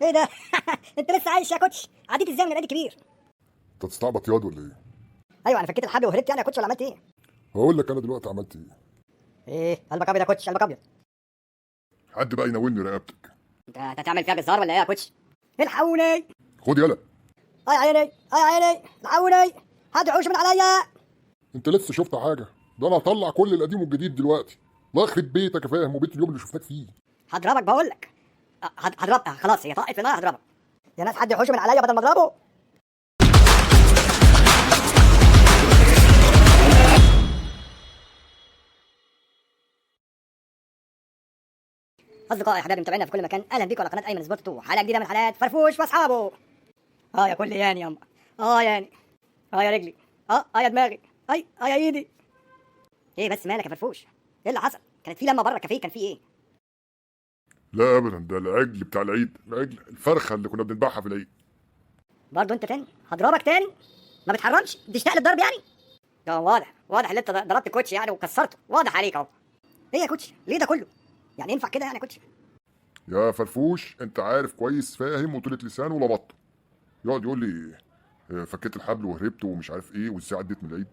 ايه ده؟ انت لسه عايش يا كوتش؟ عديت ازاي من النادي الكبير؟ انت تستعبط ياض ولا ايه؟ ايوه انا فكيت الحبل وهربت يعني يا كوتش، ولا عملت ايه؟ هقول لك انا دلوقتي عملت ايه. ايه قلبك ابيض يا كوتش، قلبك ابيض. حد بقى يناولني رقبتك. انت هتعمل فيها جزار ولا ايه يا كوتش؟ الحقوني. خد يلا. اي عيني اي عيني، الحقوني، هاتوا حوش من عليا. انت لسه شفت حاجه؟ ده انا هطلع كل القديم والجديد دلوقتي. الله يخرب بيتك يا فاهم، وبيت اليوم اللي شفتك فيه. هضربك بقول لك. هضربك خلاص، هي طقت في النار، هضربك يا ناس. حد يحوش من عليا بدل ما اضربه. اصدقائي احبابي متابعينا في كل مكان، اهلا بيكم على قناه ايمن سبورت 2، حلقه جديده من حلقات فرفوش واصحابه. يا كل ياني ياما، ياني، يا رجلي، يا دماغي، يا ايدي. ايه بس مالك يا فرفوش؟ ايه اللي حصل؟ كانت في لما بره الكافيه، كان في ايه؟ لا ابدا، ده العجل بتاع العيد، العجل الفرخه اللي كنا بنذبحها في العيد. برضه انت تاني؟ هضربك تاني؟ ما بتحرمش؟ تشتاق للضرب يعني؟ ده واضح ان انت ضربت كوتش يعني وكسرته، واضح عليك اهو. ايه يا كوتش؟ ليه ده كله؟ يعني ينفع كده يعني يا كوتش؟ يا فرفوش انت عارف كويس، فاهم، وطولة لسان ولبط. يقعد يقول لي فكيت الحبل وهربت ومش عارف ايه وازاي عديت من العيد.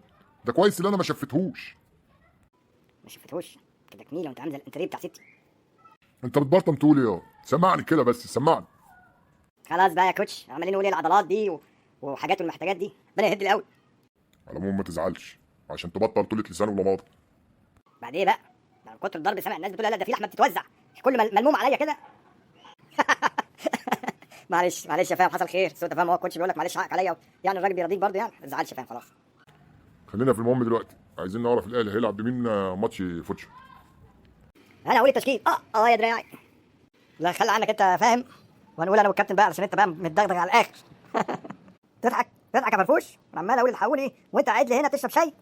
ده كويس اللي انا ما شفتهوش. ما شفتهوش كده كنيله وانت عامل زي الانتريه بتاع ستي. انت بتبطل تقول ايه؟ سمعني كده بس، سمعني. خلاص بقى يا كوتش، عمالين نقول ايه العضلات دي وحاجات والمحتاجات دي، ربنا يهد الاول. على العموم ما تزعلش، عشان تبطل طولة لسان ولباطه. بعد ايه بقى؟ ده من كتر الضرب سامع الناس بتقول لا ده في لحمه بتتوزع، كل ملموم عليا كده. معلش يا فاهم، حصل خير، بس انت فاهم، هو الكوتش بيقول لك معلش حقك عليا، يعني الراجل بيرضيك برضه، يعني ما تزعلش يا فاهم، خلاص. خلينا في المهم دلوقتي، عايزين نعرف الاهلي هيلعب بمين ماتش فوتشر. انا هقول التشكيل. يا دراعي، لا خلي عنك انت فاهم، وهنقول انا والكابتن بقى، عشان انت بقى متدغدغ على الاخر. تضحك يا فرفوش، انا عمال اقول الحقوني وانت قاعد لي هنا تشرب شاي.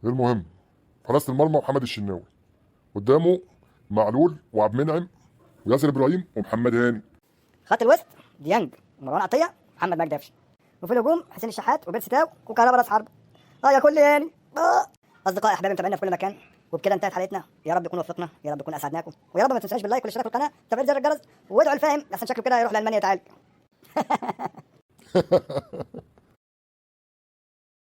المهم، حراسة المرمى محمد الشناوي، قدامه معلول وعبد المنعم وياسر ابراهيم ومحمد هاني. خط الوسط ديانج ومروان عطيه ومحمد مجدي قفشه، وفي الهجوم حسين الشحات وبيرسي تاو وكهربا راس حرب. يا كل يعني اصدقائي احبابي متابعينا في كل مكان، وبكده انتهت حلقتنا. يا رب يكون وفقنا، يا رب يكون اسعدناكم، ويا رب ما تنسوناش باللايك والاشتراك في القناه وتفعيل زر الجرس، وادعوا الفاهم عشان شكله كده يروح لالمانيا يتعالج.